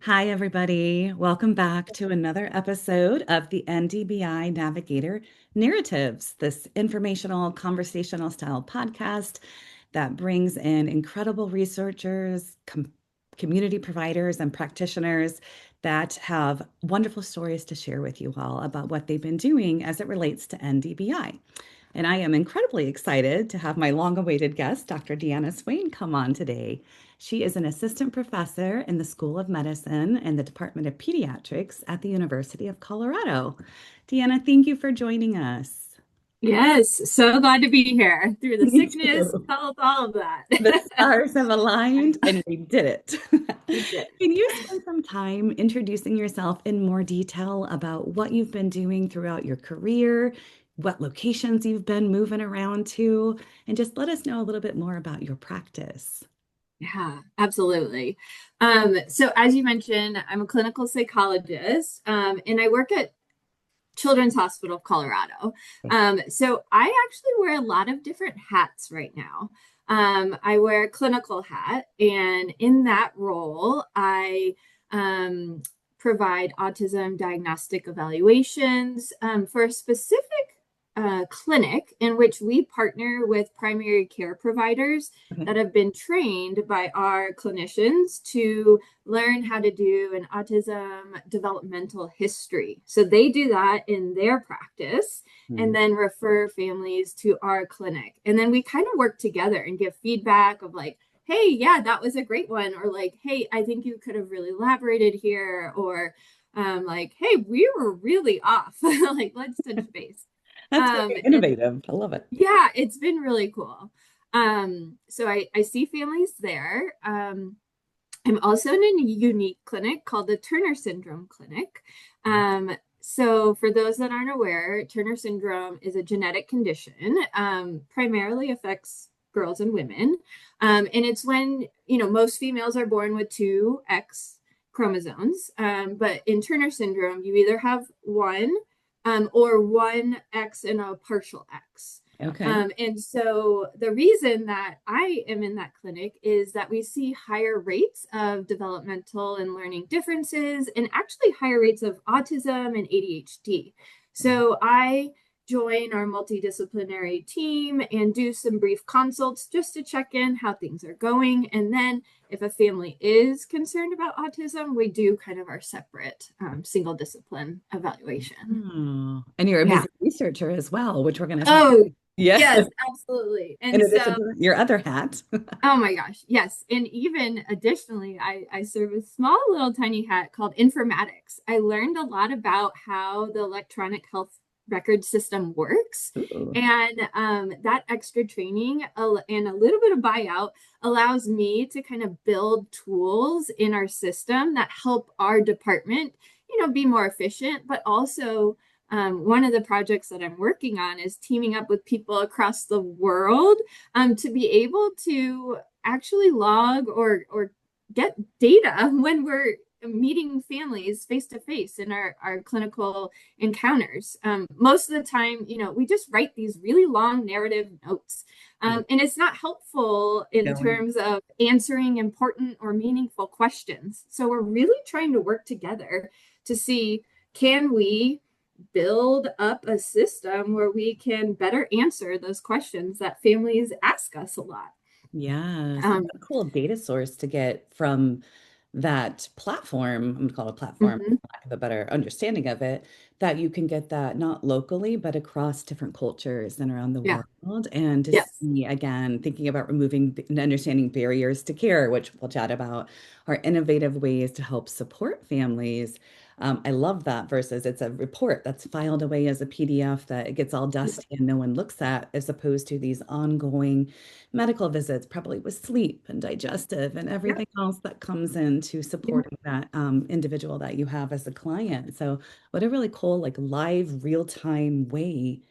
Hi, everybody. Welcome back to another episode of the NDBI Navigator Narratives, this informational conversational style podcast that brings in incredible researchers, community providers, and practitioners that have wonderful stories to share with you all about what they've been doing as it relates to NDBI. And I am incredibly excited to have my long-awaited guest, Dr. Deanna Swain, come on today. She is an assistant professor in the School of Medicine and the Department of Pediatrics at the University of Colorado. Deanna, thank you for joining us. Yes, so glad to be here through the Me sickness, too. health, all of that. The stars have aligned and we did it. We did. Can you spend some time introducing yourself in more detail about what you've been doing throughout your career, what locations you've been moving around to, and just let us know a little bit more about your practice? Yeah, absolutely. So as you mentioned, I'm a clinical psychologist, and I work at Children's Hospital of Colorado. So I actually wear a lot of different hats right now. I wear a clinical hat, and in that role, I provide autism diagnostic evaluations for a specific clinic in which we partner with primary care providers Okay. that have been trained by our clinicians to learn how to do an autism developmental history. So they do that in their practice and Hmm. then refer families to our clinic. And then we kind of work together and give feedback of like, hey, yeah, that was a great one. Or like, hey, I think you could have really elaborated here. Or like, hey, we were really off. Like, let's touch base. That's very And innovative. I love it. yeah, it's been really cool. So I see families there. I'm also in a unique clinic called the Turner Syndrome Clinic. So for those that aren't aware, Turner syndrome is a genetic condition, primarily affects girls and women. And it's when, most females are born with two X chromosomes. But in Turner syndrome, you either have one or one X and a partial X. Okay. And so the reason that I am in that clinic is that we see higher rates of developmental and learning differences and actually higher rates of autism and ADHD. So I join our multidisciplinary team and do some brief consults just to check in how things are going. And then if a family is concerned about autism, we do kind of our separate single discipline evaluation. Oh, and you're a Yeah. busy researcher as well, which we're going to talk about. Oh, Yes, yes, absolutely. in And addition so, to your other hat. oh my gosh, yes. And even additionally, I serve a small little tiny hat called informatics. I learned a lot about how the electronic health record system works. Ooh. And that extra training and a little bit of buyout allows me to kind of build tools in our system that help our department, be more efficient, but also one of the projects that I'm working on is teaming up with people across the world to be able to actually log or get data when we're meeting families face to face in our clinical encounters. Most of the time, we just write these really long narrative notes. Yeah. And it's not helpful in Going. terms of answering important or meaningful questions. So we're really trying to work together to see, can we build up a system where we can better answer those questions that families ask us a lot. Yes. And Um, what a cool data source to get from that platform. I'm going to call it a platform, mhm. for lack of a better understanding of it, that you can get that not locally, but across different cultures and around the Yeah. world. And to Yes. see, again, thinking about removing and understanding barriers to care, which we'll chat about, are innovative ways to help support families. I love that versus it's a report that's filed away as a PDF that it gets all dusty and no one looks at, as opposed to these ongoing medical visits, probably with sleep and digestive and Yep. everything else that comes into Yeah. supporting that individual that you have as a client. So, what a really cool, like live, real time way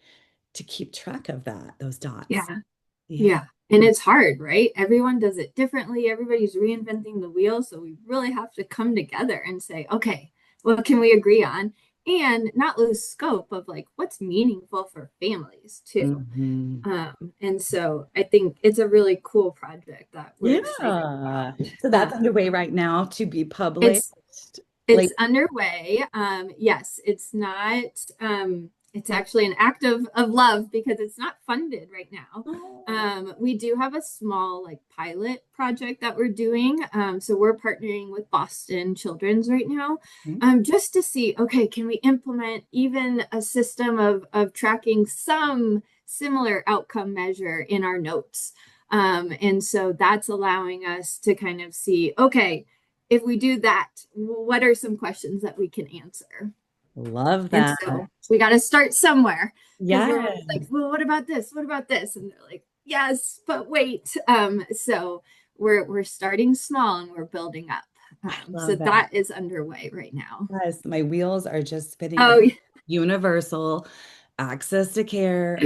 to keep track of that, those dots. Yeah. Yeah. Yeah. And it's hard, right? Everyone does it differently. Everybody's reinventing the wheel. So we really have to come together and say, okay, what can we agree on? And not lose scope of like what's meaningful for families too. Hmm. And so I think it's a really cool project that we're excited about. Yeah. So that's Um, underway right now to be it's published. It's Like, underway. Yes, it's not, it's actually an act of love because it's not funded right now. oh, We do have a small like pilot project that we're doing. So we're partnering with Boston Children's right now, okay. just to see, okay, can we implement even a system of tracking some similar outcome measure in our notes? And so that's allowing us to kind of see, okay, if we do that, what are some questions that we can answer? Love And that. so we got to start somewhere because we're always like, Yes. well, what about this? What about this? And they're like, yes, but wait. So we're starting small and we're building up. I So love that. that is underway right now. Yes, my wheels are just spinning. Oh, Universal access to care,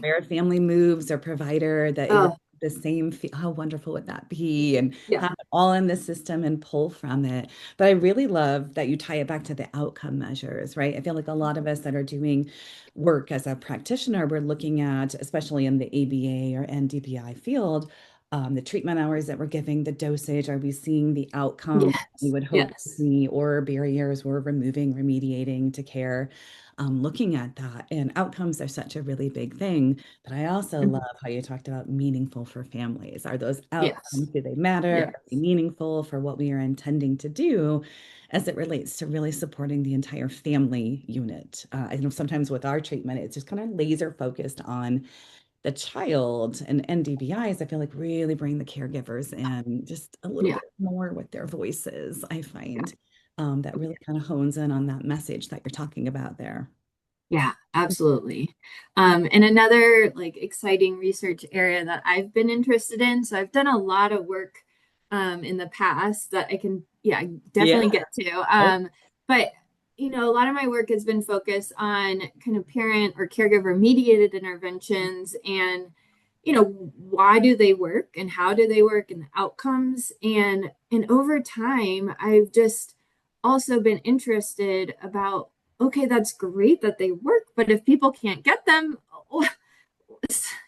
where a family moves, their provider, that it would oh, the same, how wonderful would that be? And yeah, have it all in the system and pull from it. But I really love that you tie it back to the outcome measures, right? I feel like a lot of us that are doing work as a practitioner, we're looking at, especially in the ABA or NDBI field, the treatment hours that we're giving, the dosage, are we seeing the outcome we yes, would hope to yes, see, or barriers we're removing, remediating to care? Looking at that. And outcomes are such a really big thing. But I also mhm, love how you talked about meaningful for families. Are those yes, outcomes, do they matter? Are they yes, meaningful for what we are intending to do as it relates to really supporting the entire family unit? I know sometimes with our treatment, it's just kind of laser focused on the child, and NDBIs, I feel like really bring the caregivers in just a little yeah, bit more with their voices, I yeah. find. That really kind of hones in on that message that you're talking about there. Yeah, absolutely. And another like exciting research area that I've been interested in. So I've done a lot of work in the past that I can, yeah, Yeah. definitely get to. But a lot of my work has been focused on kind of parent or caregiver mediated interventions and why do they work and how do they work and the outcomes and over time I've just also been interested about, okay, that's great that they work, but if people can't get them,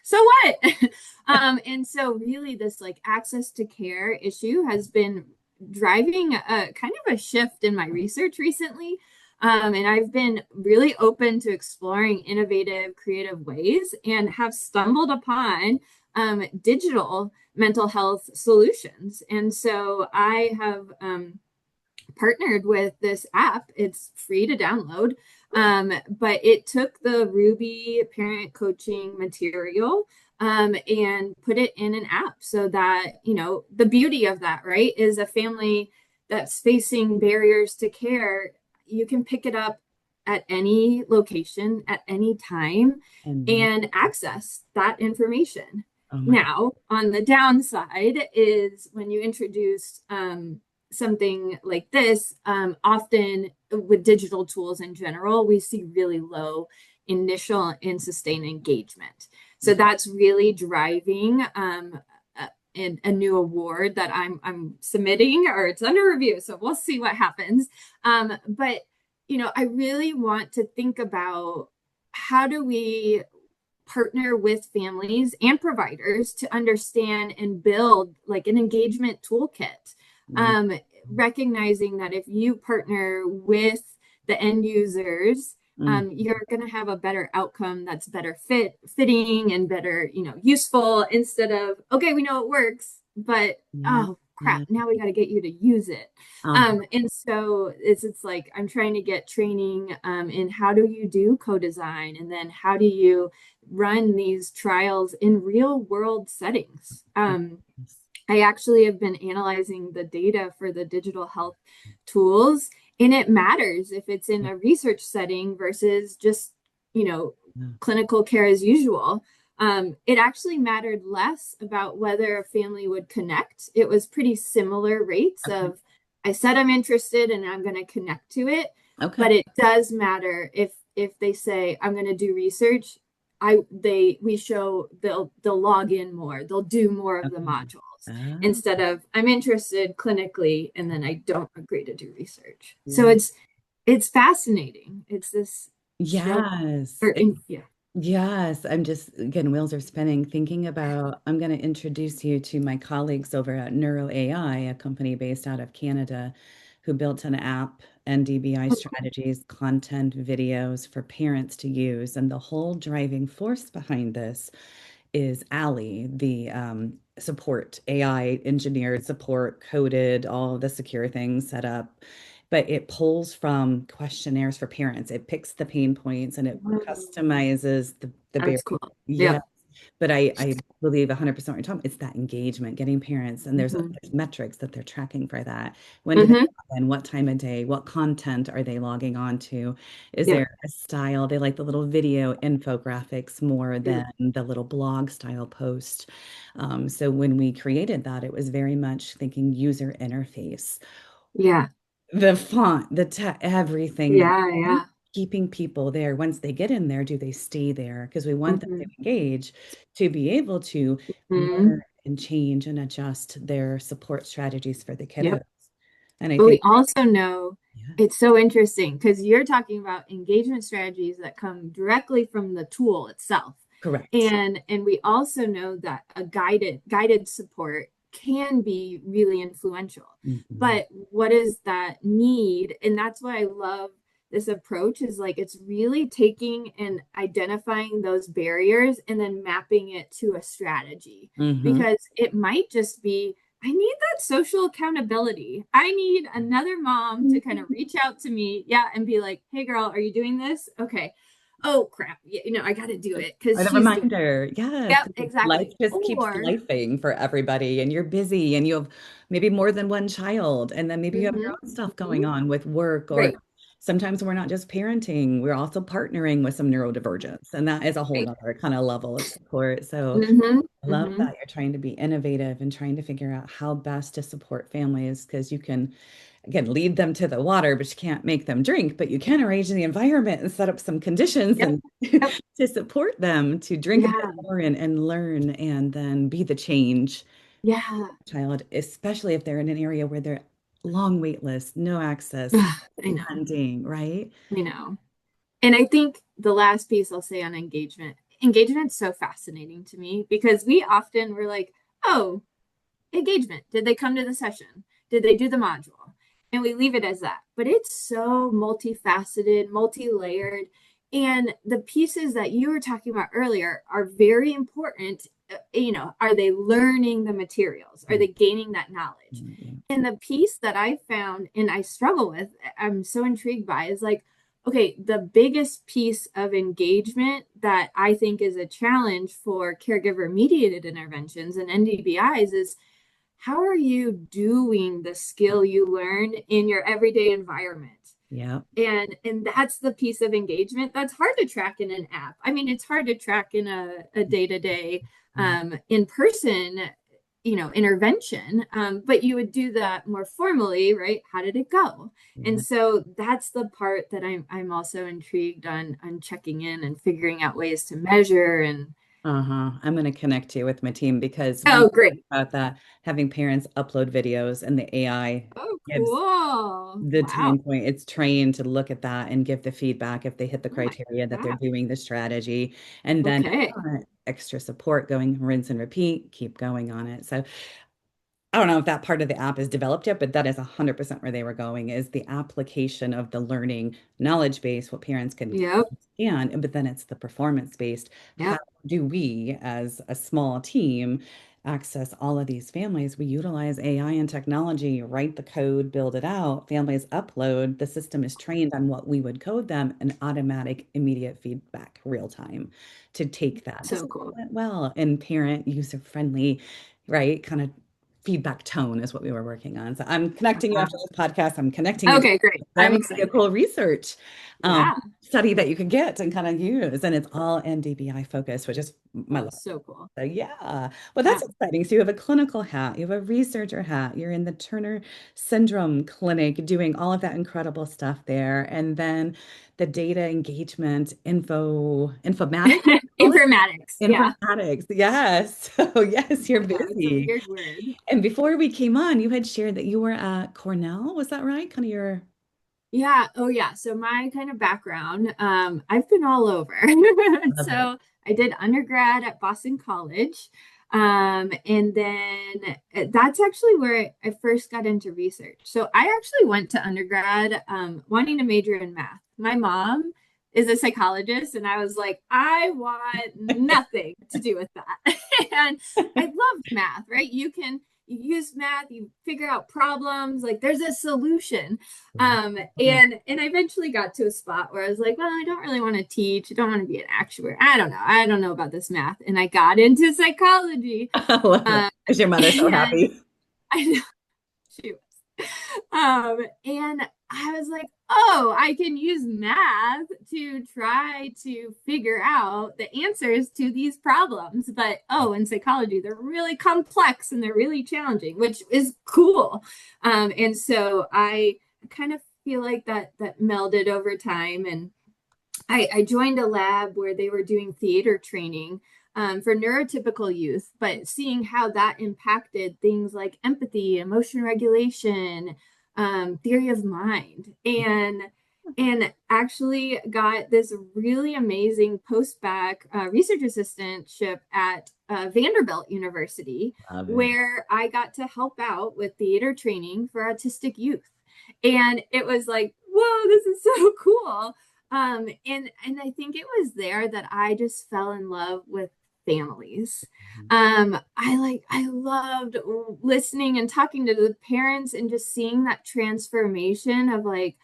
so what? And so really this like access to care issue has been driving a kind of a shift in my research recently. And I've been really open to exploring innovative, creative ways and have stumbled upon digital mental health solutions. And so I have partnered with this app. It's free to download, but it took the Ruby parent coaching material and put it in an app so that, the beauty of that, right, is a family that's facing barriers to care. You can pick it up at any location, at any time, And and access that information. oh my God. Now, on the downside is when you introduce something like this, often with digital tools in general, we see really low initial and sustained engagement. So that's really driving a new award that I'm submitting, or it's under review. So we'll see what happens. But I really want to think about how do we partner with families and providers to understand and build like an engagement toolkit, Mm, um, recognizing that if you partner with the end users, mm, you're going to have a better outcome that's better fitting and better, useful, instead of, okay, we know it works, but yeah. oh crap, Yeah. now we got to get you to use it. Uh-huh. And so it's like I'm trying to get training in how do you do co-design, and then how do you run these trials in real world settings. Yes. I actually have been analyzing the data for the digital health tools, and it matters if it's in a research setting versus just, you know, Yeah. clinical care as usual. It actually mattered less about whether a family would connect. It was pretty similar rates Okay. of, I said I'm interested and I'm going to connect to it, Okay. but it does matter if they say I'm going to do research. We show they'll log in more, they'll do more of the Okay. modules Oh, instead of I'm interested clinically and then I don't agree to do research. So yeah. it's fascinating. It's this struggle. Yes. Or yeah. Yes. I'm just, again, wheels are spinning, thinking about, I'm going to introduce you to my colleagues over at Neuro AI, a company based out of Canada who built an app, NDBI strategies, content, videos for parents to use. And the whole driving force behind this is Allie, the support, AI engineered support, coded, all the secure things set up. But it pulls from questionnaires for parents. It picks the pain points and it customizes the That's very, cool. yeah. Yep. But I believe 100% what you're talking about. It's that engagement, getting parents, and Hmm. there's metrics that they're tracking for that. When do they Hmm. log in? What time of day? What content are they logging on to? Is Yep. there a style? They like the little video infographics more Yep. than the little blog style post. So when we created that, it was very much thinking user interface, Yeah. the font, the everything, but Yeah. Yeah. keeping people there. Once they get in there, do they stay there? Because we want them to Hmm. engage, to be able to Hmm. learn and change and adjust their support strategies for the kiddos. Yep. And I But we think, also know yeah, it's so interesting because you're talking about engagement strategies that come directly from the tool itself. correct. And we also know that a guided support can be really influential. Mhm. But what is that need? And that's why I love this approach is like it's really taking and identifying those barriers and then mapping it to a strategy Mhm. because it might just be I need that social accountability. I need another mom to kind of reach out to me, yeah, and be like, "Hey, girl, are you doing this? Okay. Oh, crap. I got to do it Or because the she's doing reminder, yes, Yep, 'cause life exactly. just keeps Or, lifing for everybody, and you're busy, and you have maybe more than one child, and then maybe you have your mhm, own stuff mhm, going on with work, or right, sometimes we're not just parenting, we're also partnering with some neurodivergence, and that is a whole right. nother kind of level of support. So Hmm. I love Hmm. that you're trying to be innovative and trying to figure out how best to support families because you can, again, lead them to the water, but you can't make them drink, but you can arrange the environment and set up some conditions Yep, and yep, to support them to drink a bit yeah, more and learn and then be the change yeah. child, especially if they're in an area where they're long wait lists, no access, Ugh, I know, funding, right? I know. And I think the last piece I'll say on engagement's so fascinating to me because we often were like, oh, engagement. Did they come to the session? Did they do the module? And we leave it as that. But it's so multifaceted, multi-layered. And the pieces that you were talking about earlier are very important. Are they learning the materials? Are Mm, they gaining that knowledge? mm, yeah. And the piece that I found and I struggle with, I'm so intrigued by is like, okay, the biggest piece of engagement that I think is a challenge for caregiver mediated interventions and NDBIs is how are you doing the skill you learn in your everyday environment? Yeah. And that's the piece of engagement that's hard to track in an app. I mean, it's hard to track in a day-to-day Yeah. in-person intervention, but you would do that more formally, right? How did it go? And Yeah. so that's the part that I'm also intrigued on checking in and figuring out ways to measure and Uh-huh. I'm going to connect you with my team because we oh talked great. about that, having parents upload videos and the AI Oh gives cool. the Wow. time point. It's trained to look at that and give the feedback if they hit the Oh my criteria that they're God. doing the strategy. And then if Okay. not, extra support going, rinse and repeat, keep going on it. So I don't know if that part of the app is developed yet, but that is 100% where they were going is the application of the learning knowledge base, what parents can Yep. understand, but then it's the performance based. How Yep. do we, as a small team, access all of these families? We utilize AI and technology, write the code, build it out. Families upload. The system is trained on what we would code them, and automatic, immediate feedback, real time, to take that. This So is cool. went well and parent user friendly, right? Kind of feedback tone is what we were working on. So I'm connecting you after this podcast. I'm connecting you. Okay, great. That I'm would be a excited. cool research um, Yeah. study that you could get and kind of use. And it's all NDBI focused, which is my Oh, love. so cool. So yeah, well, that's Yeah. exciting. So you have a clinical hat, you have a researcher hat, you're in the Turner Syndrome Clinic doing all of that incredible stuff there. And then the data engagement informatics, call it? Informatics. Yeah. Informatics. Yes. So yes, you're Yeah, it's a busy. weird word. And before we came on, you had shared that you were at Cornell. Was that right? Kind of your, Yeah. Oh, yeah. So my kind of background, I've been all over. love it. So I did undergrad at Boston College. And then that's actually where I first got into research. So I actually went to undergrad wanting to major in math. My mom is a psychologist, and I was like, I want nothing to do with that. And I loved math, right? You use math, you figure out problems, like there's a solution. And I eventually got to a spot where I was like, well, I don't really want to teach. I don't want to be an actuary. I don't know. I don't know about this math. And I got into psychology. Is your mother so happy? I know she was. And I was like, oh, I can use math to try to figure out the answers to these problems. But in psychology, they're really complex and they're really challenging, which is cool. And so I kind of feel like that melded over time. And I joined a lab where they were doing theater training for neurotypical youth, but seeing how that impacted things like empathy, emotion regulation, theory of mind, and actually got this really amazing post-bac research assistantship at Vanderbilt University, where I got to help out with theater training for autistic youth. And it was like, whoa, this is so cool. And I think it was there that I just fell in love with families. I loved listening and talking to the parents and just seeing that transformation of like,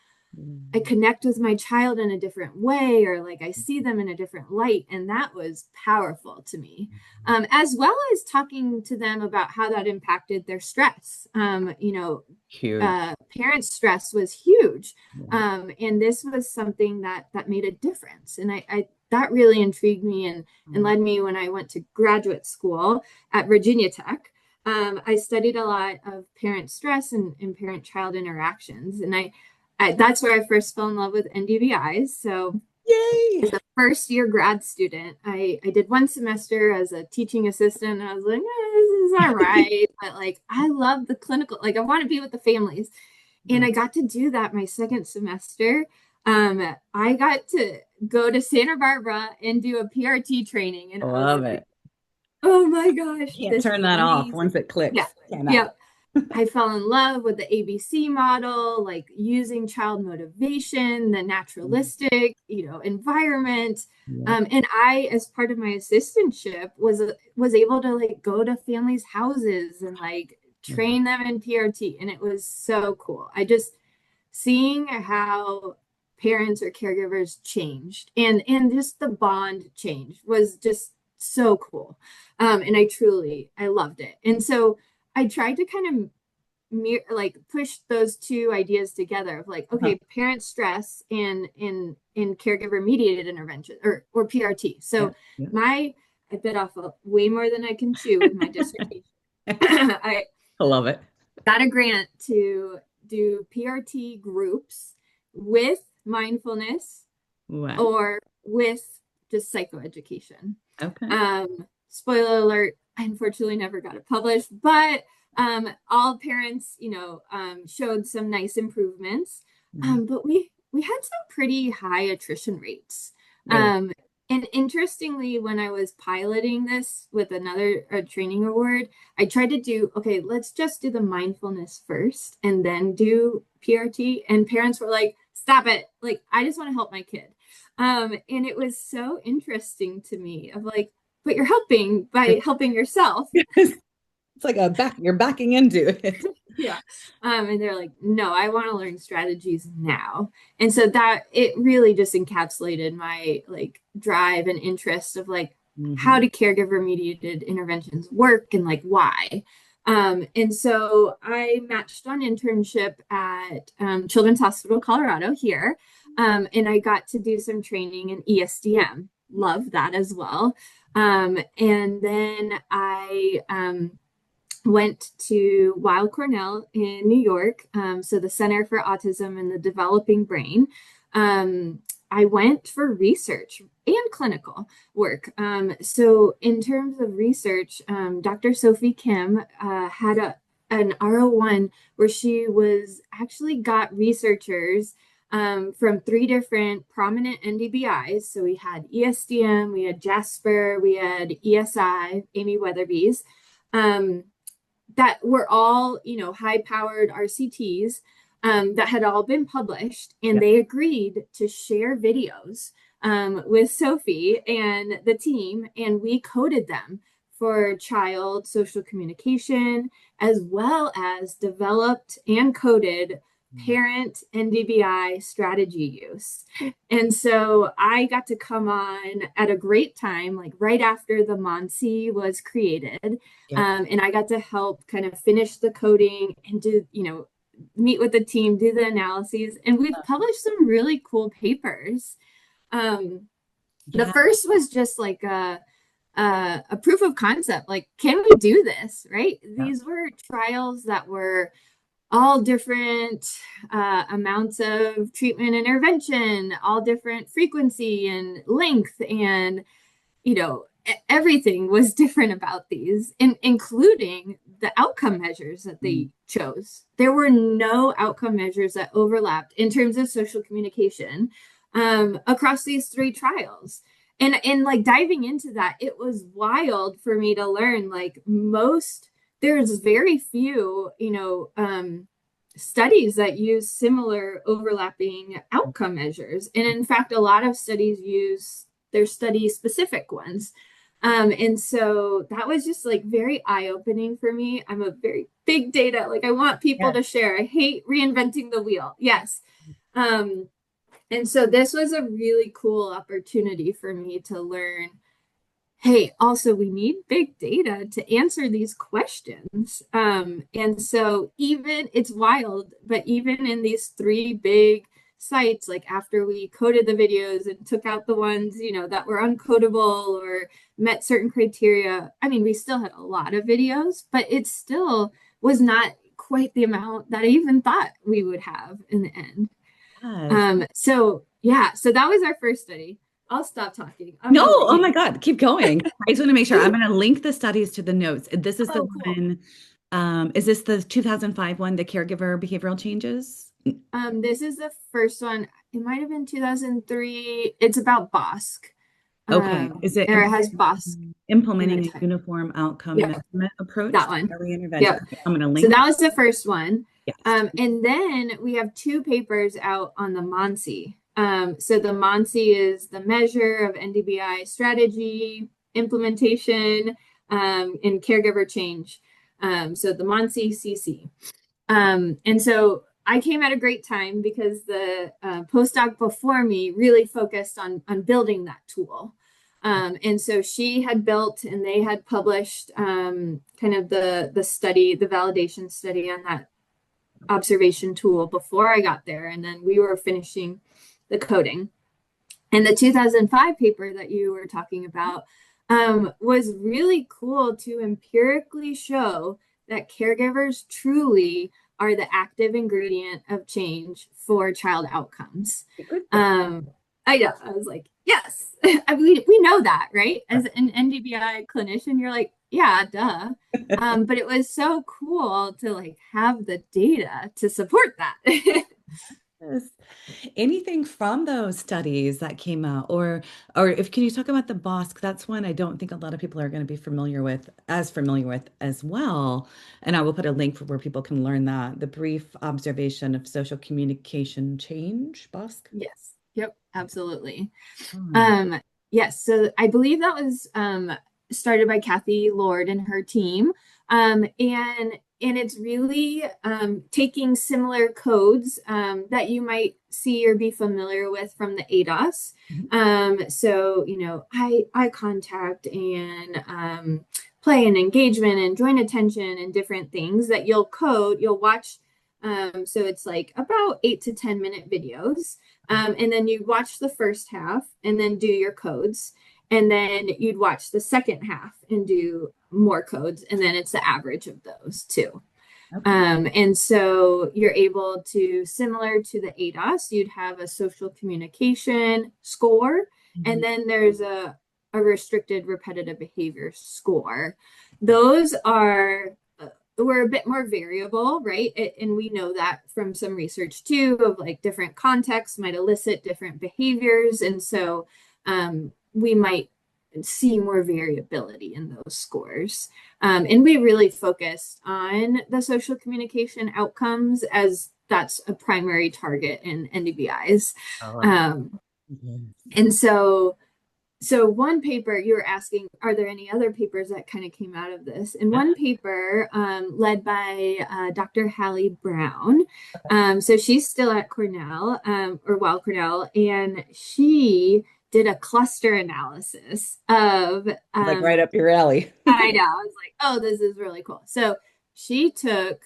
I connect with my child in a different way, or like I see them in a different light. And that was powerful to me, as well as talking to them about how that impacted their stress. Parents' stress was huge. And this was something that made a difference. And I that really intrigued me and led me when I went to graduate school at Virginia Tech. I studied a lot of parent stress and parent-child interactions. And that's where I first fell in love with NDBIs. So yay! As a first year grad student, I did one semester as a teaching assistant. And I was like, this is all right. But like, I love the clinical, like I want to be with the families. And I got to do that my second semester. I got to go to Santa Barbara and do a PRT training. And I love it. Oh my gosh. Can't turn that off once it clicks. Yeah. I fell in love with the ABC model, like using child motivation, the naturalistic, environment. And I, as part of my assistantship, was able to like go to families' houses and like train them in PRT. And it was so cool. I just seeing how parents or caregivers changed and just the bond change was just so cool. And I loved it. And so I tried to kind of push those two ideas together of like, okay, parent stress and caregiver mediated intervention or PRT. So I bit off way more than I can chew with my dissertation. I love it. Got a grant to do PRT groups with mindfulness or with just psychoeducation. Okay. Spoiler alert, I unfortunately never got it published, but all parents, showed some nice improvements. But we had some pretty high attrition rates. And interestingly, when I was piloting this with another training award, I tried to do, okay, let's just do the mindfulness first and then do PRT. And parents were like, stop it. Like, I just want to help my kid. And it was so interesting to me of like, but you're helping by helping yourself. It's like you're backing into it. Yeah. And they're like, no, I want to learn strategies now. And so that it really just encapsulated my like drive and interest of like, how do caregiver mediated interventions work and like why? And so I matched on internship at Children's Hospital Colorado here. And I got to do some training in ESDM. Love that as well. And then I went to Weill Cornell in New York, so the Center for Autism and the Developing Brain. I went for research and clinical work. So in terms of research, Dr. Sophie Kim had an R01 where she was actually got researchers from 3 different prominent NDBIs. So we had ESDM, we had Jasper, we had ESI, Amy Weatherby's, that were all, high-powered RCTs that had all been published, and they agreed to share videos with Sophie and the team, and we coded them for child social communication, as well as developed and coded parent NDBI strategy use. And so I got to come on at a great time, like right after the MONSE was created. And I got to help kind of finish the coding and do, meet with the team, do the analyses. And we've published some really cool papers. The first was just like a proof of concept, like, can we do this, right? These were trials that were all different amounts of treatment intervention, all different frequency and length, and everything was different about these, including the outcome measures that they chose. There were no outcome measures that overlapped in terms of social communication across these 3 trials. And like diving into that, it was wild for me to learn, like, there's very few, studies that use similar overlapping outcome measures. And in fact, a lot of studies use their study-specific ones. And so that was just like very eye-opening for me. I'm a very big data, like I want people to share. I hate reinventing the wheel. Yes. And so this was a really cool opportunity for me to learn, hey, also we need big data to answer these questions. And so it's wild, but even in these 3 big sites, like after we coded the videos and took out the ones, that were uncodable or met certain criteria, I mean, we still had a lot of videos, but it still was not quite the amount that I even thought we would have in the end. So that was our first study. I'll stop talking. Oh my God, keep going. I just want to make sure I'm going to link the studies to the notes. This is one. Is this the 2005 one, the caregiver behavioral changes? This is the first one. It might have been 2003. It's about BOSC. Okay. Is it? It has BOSC. Implementing a uniform outcome measurement approach. That one. Early intervention. Okay, I'm going to link. So that was the first one. Yes. And then we have 2 papers out on the MONSE. So the MONSE is the measure of NDBI strategy, implementation, and caregiver change. So the MONSE CC. And so I came at a great time because the postdoc before me really focused on building that tool. And so she had built and they had published kind of the study, the validation study on that observation tool before I got there. And then we were finishing the coding. And the 2005 paper that you were talking about was really cool to empirically show that caregivers truly are the active ingredient of change for child outcomes. I know. I was like, yes, I mean, we know that, right? As an NDBI clinician, you're like, yeah, duh. But it was so cool to like have the data to support that. Yes. Anything from those studies that came out, or can you talk about the BOSC? That's one I don't think a lot of people are going to be familiar with as well. And I will put a link for where people can learn that. The brief observation of social communication change, BOSC. Yes. Yep. Absolutely. Yes. So I believe that was started by Kathy Lord and her team. And it's really taking similar codes that you might see or be familiar with from the ADOS. So, eye contact and play and engagement and joint attention and different things that you'll watch. So it's like about 8 to 10 minute videos. And then you watch the first half and then do your codes. And then you'd watch the second half and do more codes. And then it's the average of those too. Okay. And so you're able to, similar to the ADOS, you'd have a social communication score. And then there's a restricted repetitive behavior score. Those are were a bit more variable, right? And we know that from some research too, of like different contexts might elicit different behaviors. And so we might see more variability in those scores. And we really focused on the social communication outcomes, as that's a primary target in NDBIs. And so one paper, you were asking, are there any other papers that kind of came out of this? And one paper led by Dr. Hallie Brown. So she's still at Cornell, Cornell, and she did a cluster analysis of like right up your alley. I know. I was like, oh, this is really cool. So she took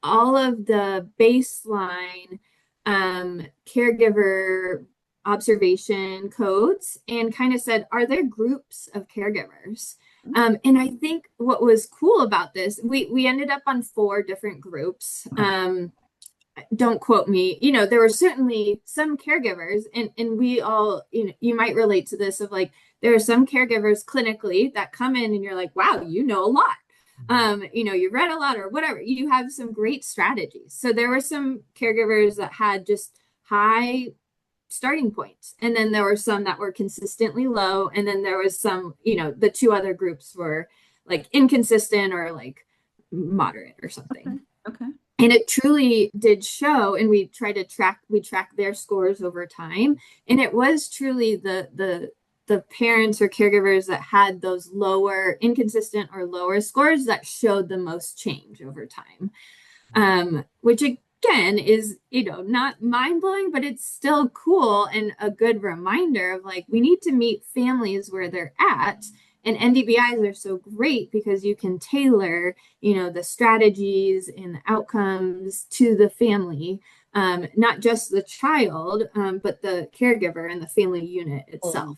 all of the baseline caregiver observation codes and kind of said, are there groups of caregivers? And I think what was cool about this, we ended up on 4 different groups. Don't quote me, there were certainly some caregivers, and we all, you might relate to this, of like, there are some caregivers clinically that come in and you're like, wow, you know a lot. You read a lot or whatever, you have some great strategies. So there were some caregivers that had just high starting points, and then there were some that were consistently low, and then there was some, the 2 other groups were like inconsistent or like moderate or something. Okay. And it truly did show, and we track their scores over time, and it was truly the parents or caregivers that had those lower, inconsistent or lower scores that showed the most change over time, which again is, not mind-blowing, but it's still cool and a good reminder of like, we need to meet families where they're at. And NDBIs are so great because you can tailor, the strategies and the outcomes to the family, not just the child, but the caregiver and the family unit itself.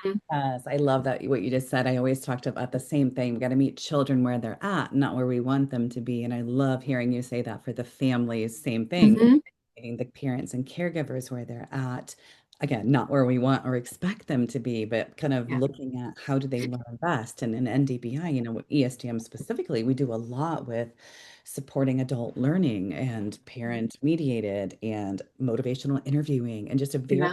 Yes, I love that what you just said. I always talked about the same thing. We got to meet children where they're at, not where we want them to be. And I love hearing you say that for the families, same thing. Meeting the parents and caregivers where they're at. Again, not where we want or expect them to be, but kind of looking at how do they learn best. And in NDBI, ESDM specifically, we do a lot with supporting adult learning and parent mediated and motivational interviewing and just a very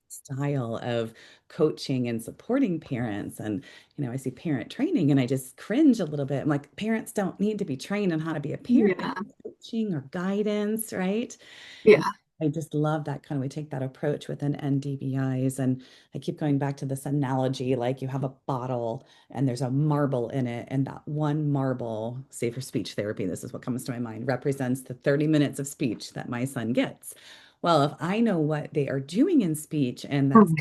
style of coaching and supporting parents. And I see parent training and I just cringe a little bit. I'm like, parents don't need to be trained on how to be a parent. Coaching or guidance, right? And I just love that we take that approach within NDBIs. And I keep going back to this analogy, like you have a bottle and there's a marble in it, and that one marble, say for speech therapy, this is what comes to my mind, represents the 30 minutes of speech that my son gets. Well, if I know what they are doing in speech and that's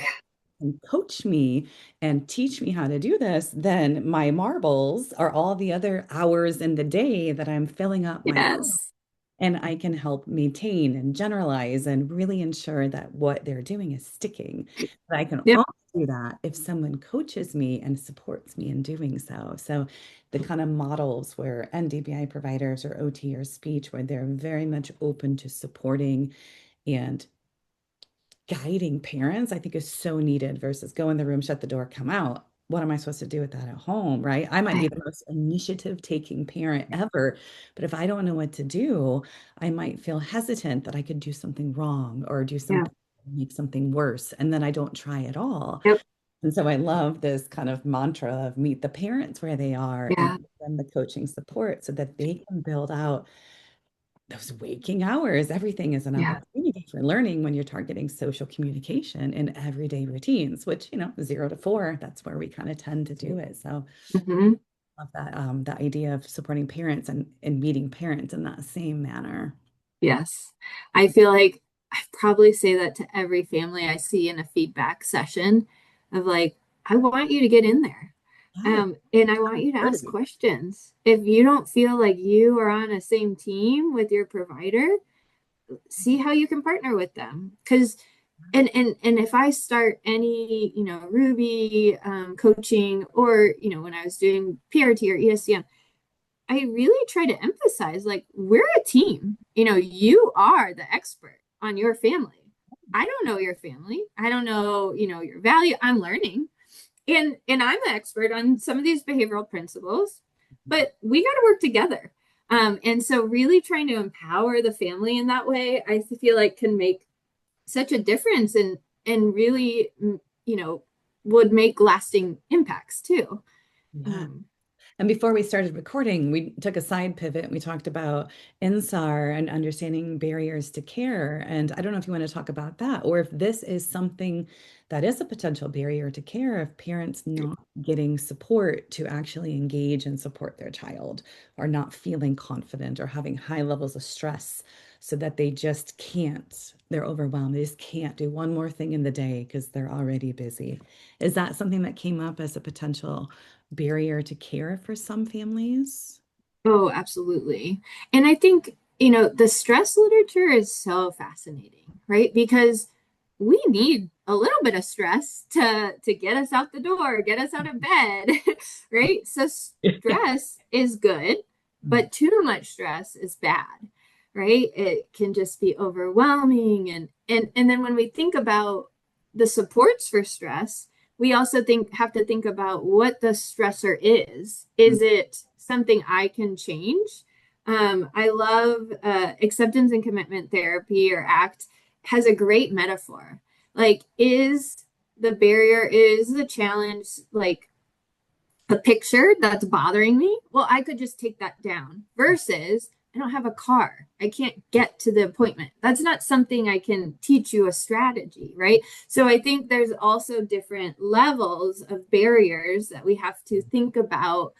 can coach me and teach me how to do this, then my marbles are all the other hours in the day that I'm filling up my and I can help maintain and generalize and really ensure that what they're doing is sticking. But I can also do that if someone coaches me and supports me in doing so. So the kind of models where NDBI providers or OT or speech, where they're very much open to supporting and guiding parents, I think is so needed versus go in the room, shut the door, come out. What am I supposed to do with that at home, right? I might be the most initiative-taking parent ever, but if I don't know what to do, I might feel hesitant that I could do something wrong or do something, make something worse, and then I don't try at all. And so I love this kind of mantra of meet the parents where they are and give them the coaching support so that they can build out those waking hours. Everything is an opportunity for learning when you're targeting social communication in everyday routines, which, 0 to 4, that's where we kind of tend to do it. So I love that, the idea of supporting parents and meeting parents in that same manner. Yes. I feel like I probably say that to every family I see in a feedback session of like, I want you to get in there. And I want you to ask questions. If you don't feel like you are on a same team with your provider, see how you can partner with them. Because and if I start any, Ruby coaching, or, when I was doing PRT or ESDM, I really try to emphasize, like, we're a team. You are the expert on your family. I don't know your family. I don't know, your value. I'm learning. And I'm the expert on some of these behavioral principles. but we got to work together. And so really trying to empower the family in that way, I feel like can make such a difference and really, you know, would make lasting impacts too. Yeah. Um, And before we started recording, we took a side pivot and we talked about INSAR and understanding barriers to care. And I don't know if you want to talk about that or if this is something that is a potential barrier to care if parents not getting support to actually engage and support their child or not feeling confident or having high levels of stress so that they just can't, they're overwhelmed. They just can't do one more thing in the day because they're already busy. Is that something that came up as a potential barrier to care for some families? oh, absolutely. And I think, you know, the stress literature is so fascinating, right? Because we need a little bit of stress to get us out the door, get us out of bed, right? So stress is good, but too much stress is bad, right? It can just be overwhelming and then when we think about the supports for stress, we also have to think about what the stressor is. Is it something I can change? I love acceptance and commitment therapy or ACT has a great metaphor. Like, is the barrier, is the challenge like a picture that's bothering me? Well, I could just take that down versus I don't have a car. I can't get to the appointment. That's not something I can teach you a strategy, right? So I think there's also different levels of barriers that we have to think about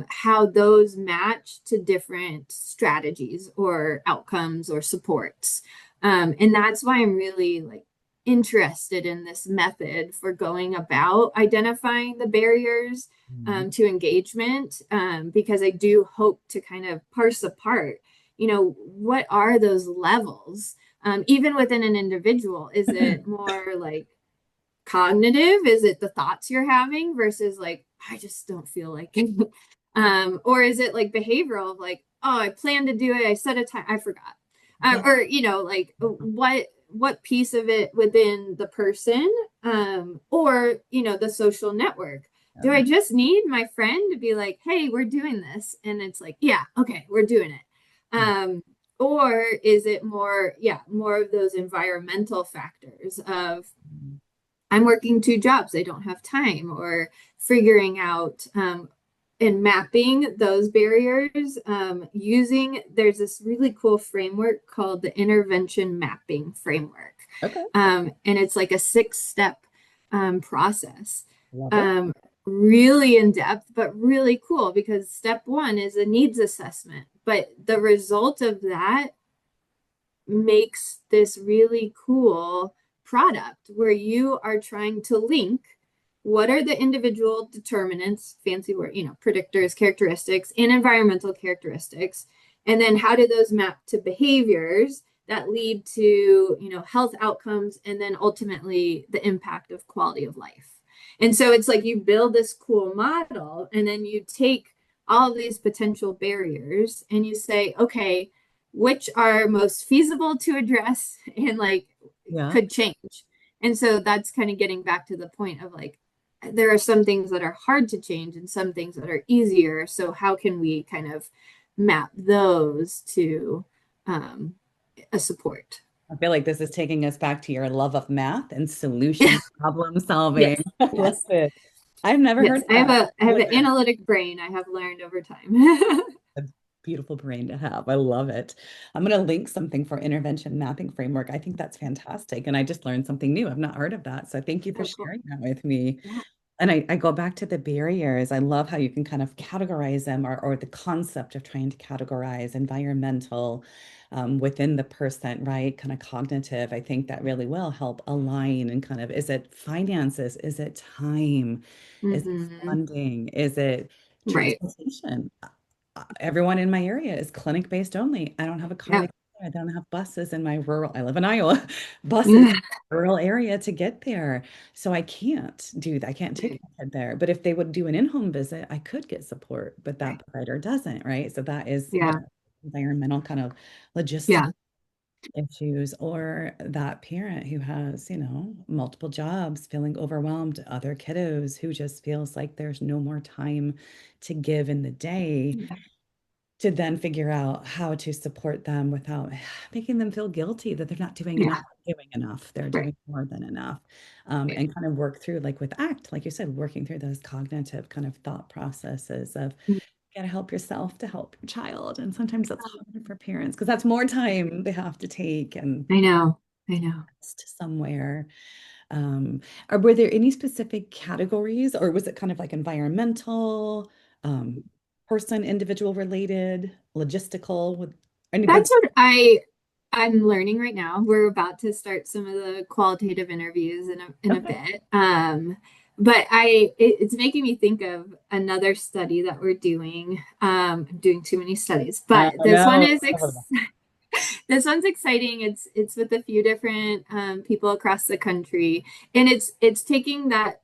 how those match to different strategies or outcomes or supports. And that's why I'm really like interested in this method for going about identifying the barriers to engagement because I do hope to kind of parse apart, you know, what are those levels? Even within an individual, is it more like cognitive? Is it the thoughts you're having versus like, I just don't feel like it? Or is it like behavioral of like, oh, I planned to do it, I set a time, I forgot. Yeah. Or, you know, like what piece of it within the person or, you know, the social network do I just need my friend to be like, hey, we're doing this? And it's like, yeah, okay, we're doing it. Or is it more, yeah, more of those environmental factors of I'm working two jobs, I don't have time, or figuring out and mapping those barriers using, there's this really cool framework called the intervention mapping framework. Okay. And it's like a 6 step process. Love it. Um, really in depth, but really cool because step one is a needs assessment. But the result of that makes this really cool product where you are trying to link what are the individual determinants, fancy word, you know, predictors, characteristics, and environmental characteristics. And then how do those map to behaviors that lead to, you know, health outcomes and then ultimately the impact of quality of life. And so it's like you build this cool model and then you take all of these potential barriers and you say, okay, which are most feasible to address and like Yeah. could change. And so that's kind of getting back to the point of like, there are some things that are hard to change and some things that are easier. So how can we kind of map those to a support? I feel like this is taking us back to your love of math and solution problem solving. Yes, I love yes, it. I've never heard yes. of that. I have an Really? analytic brain I have learned over time. A beautiful brain to have. I love it. I'm going to link something for intervention mapping framework. I think that's fantastic. And I just learned something new. I've not heard of that. So thank you for Oh, cool. sharing that with me. Yeah. And I go back to the barriers. I love how you can kind of categorize them or the concept of trying to categorize environmental within the person, right? Kind of cognitive. I think that really will help align and kind of, is it finances? Is it time? Is it Mm-hmm. funding? Is it Right. transportation? Everyone in my area is clinic based only. I don't have a car to Yeah. get there. I don't have buses in my rural, I live in Iowa, buses rural area to get there. So I can't do that. I can't take Right. my kid there. But if they would do an in-home visit, I could get support, but that Right. provider doesn't, right? So that is what Yeah. environmental kind of logistics Yeah. issues, or that parent who has, multiple jobs, feeling overwhelmed, other kiddos who just feels like there's no more time to give in the day, Yeah. to then figure out how to support them without making them feel guilty that they're not doing enough, Yeah. doing enough, they're Right. doing more than enough. Right. And kind of work through, like with ACT, like you said, working through those cognitive kind of thought processes of got to help yourself to help your child. And sometimes that's harder for parents because that's more time they have to take and I know. I know. invest somewhere. Or were there any specific categories, or was it kind of like environmental, um, person, individual related, logistical? With any That's big? what I'm learning right now. We're about to start some of the qualitative interviews in a Okay. bit. But it's making me think of another study that we're doing. I'm doing too many studies, Oh but no. this one's exciting. It's with a few different people across the country, and it's taking that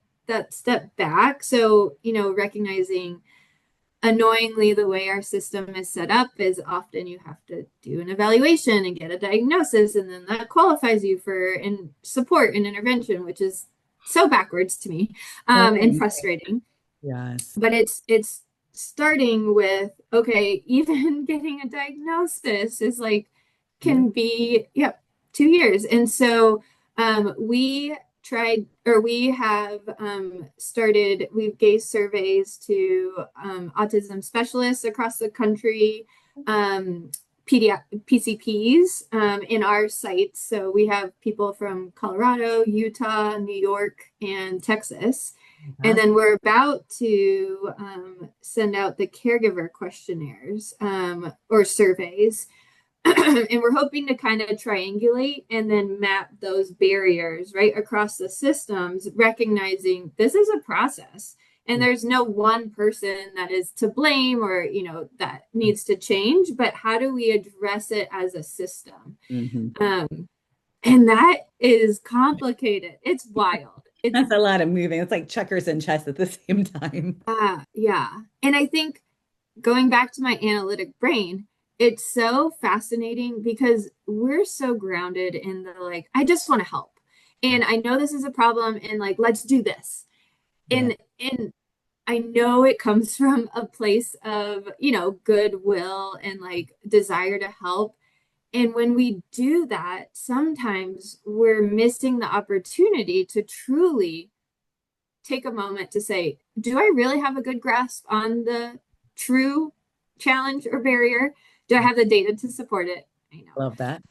step back. So, recognizing annoyingly the way our system is set up is often you have to do an evaluation and get a diagnosis, and then that qualifies you for support and intervention, which is so backwards to me, and Oh, frustrating. yes. But it's starting with, okay, even getting a diagnosis is like Yeah. can be, yep, 2 years. And so we tried, or we have started, we've gave surveys to autism specialists across the country, PCPs in our sites. So we have people from Colorado, Utah, New York, and Texas. And Fantastic. then we're about to send out the caregiver questionnaires or surveys. And we're hoping to kind of triangulate and then map those barriers right across the systems, recognizing this is a process and Yeah. there's no one person that is to blame or that needs to change, but how do we address it as a system? Mhm. um, and that is complicated. It's wild. It's That's a lot of moving. It's like checkers and chess at the same time. yeah. And I think going back to my analytic brain, it's so fascinating because we're so grounded in the like, I just want to help. And I know this is a problem and like, let's do this. Yeah. And I know it comes from a place of, goodwill and like desire to help. And when we do that, sometimes we're missing the opportunity to truly take a moment to say, do I really have a good grasp on the true challenge or barrier? Do I have the data to support it? I know. Love that.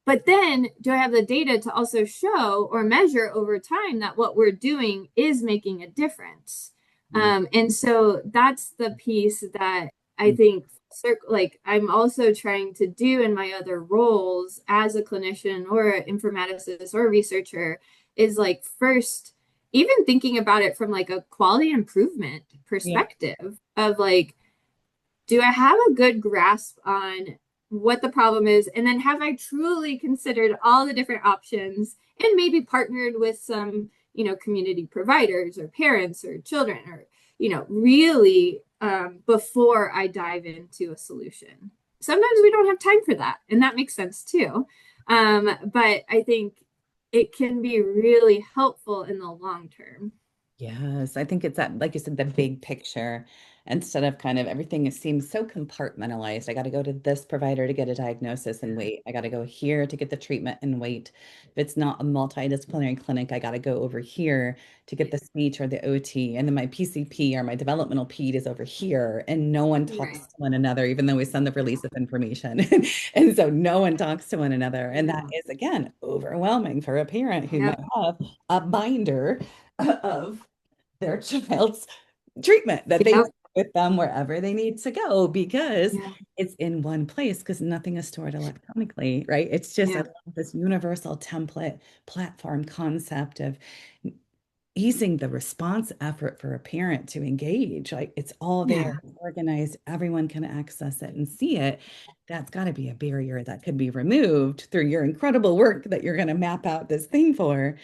But then do I have the data to also show or measure over time that what we're doing is making a difference? Mm. And so that's the piece that I think like I'm also trying to do in my other roles as a clinician or an informaticist or a researcher is like first even thinking about it from like a quality improvement Yeah. perspective of like, do I have a good grasp on what the problem is? And then have I truly considered all the different options and maybe partnered with some, community providers or parents or children or, really before I dive into a solution? Sometimes we don't have time for that, and that makes sense too. But I think it can be really helpful in the long term. Yes, I think it's that, like you said, the big picture instead of kind of everything seems so compartmentalized. I got to go to this provider to get a diagnosis and wait. I got to go here to get the treatment and wait. If it's not a multidisciplinary clinic, I got to go over here to get the speech or the OT. And then my PCP or my developmental PED is over here. And no one talks Right. to one another, even though we send the release of information. And so no one talks to one another. I And that know. is, again, overwhelming for a parent who might Yep. have a binder of their child's treatment that they Yep. take with them wherever they need to go because Yeah. it's in one place because nothing is stored electronically, right? It's just I Yeah. love this universal template platform concept of easing the response effort for a parent to engage. Like it's all there, Yeah. organized, everyone can access it and see it. That's got to be a barrier that could be removed through your incredible work that you're going to map out this thing for,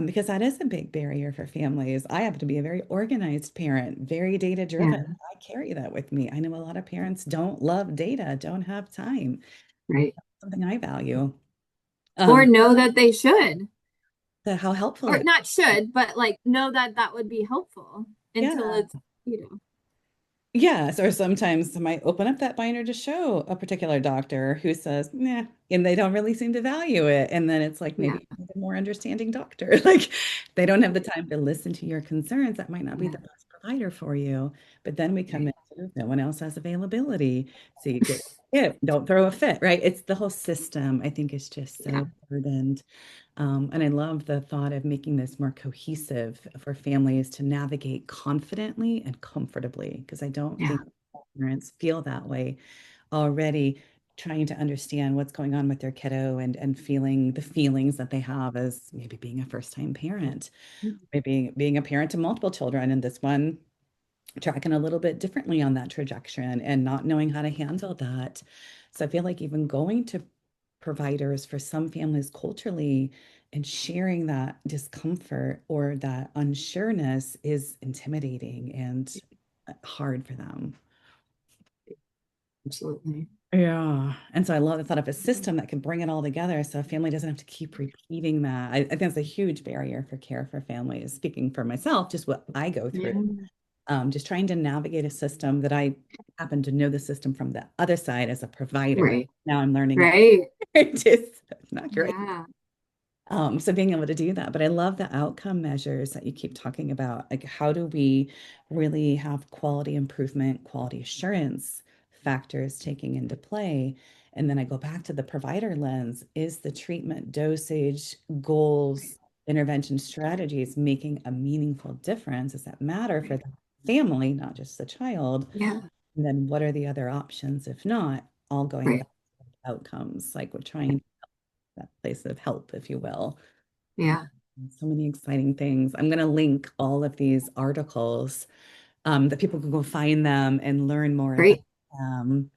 because that is a big barrier for families. I happen to be a very organized parent, very data driven. Yeah. I carry that with me. I know a lot of parents don't love data, don't have time. Right. Something I value. Or Um, know that they should, how helpful or it. not should, but like know that that would be helpful until Yeah. it's, you know, Yes, or sometimes I might open up that binder to show a particular doctor who says, nah, and they don't really seem to value it. And then it's like yeah, maybe you need a more understanding doctor. Like they don't have the time to listen to your concerns. That might not be yeah, the best provider for you. But then we come right. into no one else has availability. So you get it. Don't throw a fit, right? It's the whole system, I think, is just Yeah, so burdened. And I love the thought of making this more cohesive for families to navigate confidently and comfortably, because I don't yeah, think parents feel that way already, trying to understand what's going on with their kiddo and feeling the feelings that they have as maybe being a first-time parent, maybe being a parent to multiple children, and this one tracking a little bit differently on that trajectory and not knowing how to handle that. So I feel like even going to providers for some families culturally and sharing that discomfort or that unsureness is intimidating and hard for them. absolutely. Yeah. And so I love the thought of a system that can bring it all together so a family doesn't have to keep repeating that. I think that's a huge barrier for care for families. Speaking for myself, just what I go through, Yeah, just trying to navigate a system that I happen to know the system from the other side as a provider. right, Now I'm learning it. right. It's not great. Yeah, So being able to do that, but I love the outcome measures that you keep talking about. Like, how do we really have quality improvement, quality assurance factors taking into play? And then I go back to the provider lens. Is the treatment dosage, goals, intervention strategies making a meaningful difference? Does that matter for right. the family, not just the child? Yeah, And then what are the other options if not, all going right. back to outcomes, like we're trying that place of help, if you will. Yeah, So many exciting things. I'm going to link all of these articles that people can go find them and learn more about great. them.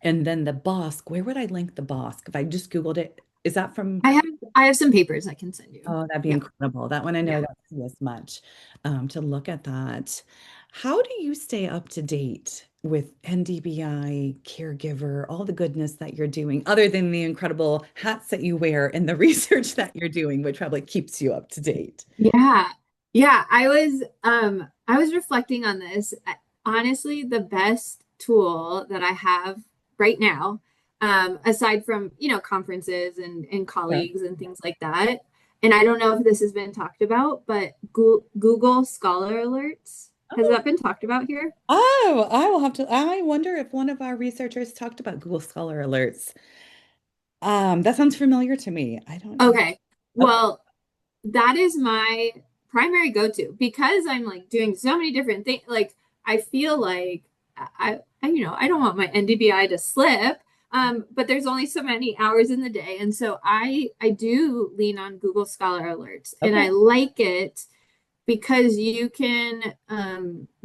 And then the BOSC, where would I link the BOSC? If I just Googled it, is that from? I have I have some papers I can send you. Oh, that'd be Yeah, incredible. That one I know yeah. I don't see as much to look at that. How do you stay up to date with NDBI, caregiver, all the goodness that you're doing, other than the incredible hats that you wear and the research that you're doing, which probably keeps you up to date? Yeah. Yeah, I was reflecting on this. Honestly, the best tool that I have right now, aside from, you know, conferences and Yeah. colleagues and things like that, and I don't know if this has been talked about, but Google Scholar Alerts. Has Oh, that been talked about here? oh, I will have to. I wonder if one of our researchers talked about Google Scholar Alerts. That sounds familiar to me. I don't know. Okay. Okay. Well, that is my primary go-to because I'm like doing so many different things. Like I feel like you know, I don't want my NDBI to slip. But there's only so many hours in the day. And so I do lean on Google Scholar Alerts and Okay. I like it because you can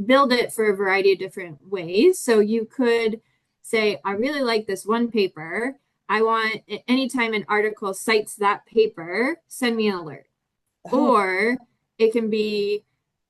build it for a variety of different ways. So you could say, I really like this one paper. I want anytime an article cites that paper, send me an alert. Oh, Or it can be,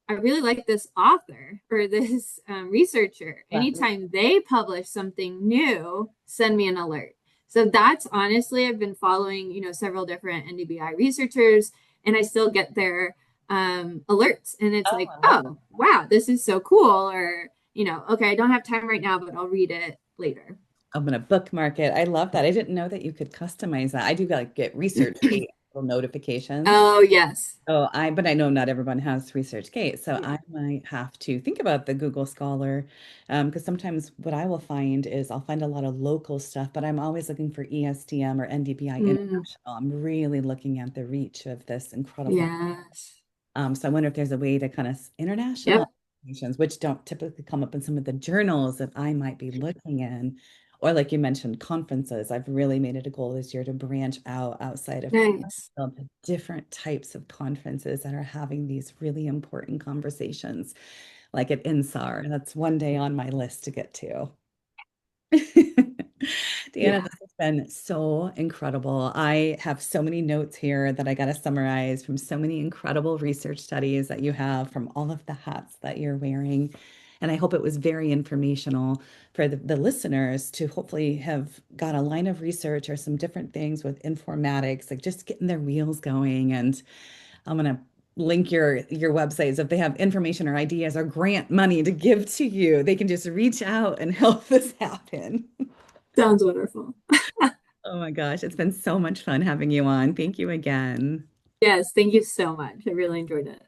I really like this author or this researcher. right. Anytime they publish something new, send me an alert. So that's honestly, I've been following, you know, several different NDBI researchers, and I still get their alerts. And it's Oh, like, I love that. oh, wow, this is so cool. Or, you know, okay, I don't have time right now, but I'll read it later. I'm gonna bookmark it. I love that. I didn't know that you could customize that. I do like get research gate little notifications. Oh, yes. But I know not everyone has ResearchGate, so Yeah. I might have to think about the Google Scholar, because sometimes what I will find is I'll find a lot of local stuff, but I'm always looking for ESDM or NDBI Mm, International. I'm really looking at the reach of this incredible. yes. So I wonder if there's a way to kind of international Yep. applications, which don't typically come up in some of the journals that I might be looking in, or like you mentioned, conferences. I've really made it a goal this year to branch out outside of Nice. to different types of conferences that are having these really important conversations, like at INSAR. That's one day on my list to get to. Deanna, Yeah. this has been so incredible. I have so many notes here that I got to summarize from so many incredible research studies that you have from all of the hats that you're wearing. And I hope it was very informational for the listeners to hopefully have got a line of research or some different things with informatics, like just getting their wheels going. And I'm going to link your websites. If they have information or ideas or grant money to give to you, they can just reach out and help this happen. Sounds wonderful. Oh my gosh, it's been so much fun having you on. Thank you again. Yes, thank you so much. I really enjoyed it.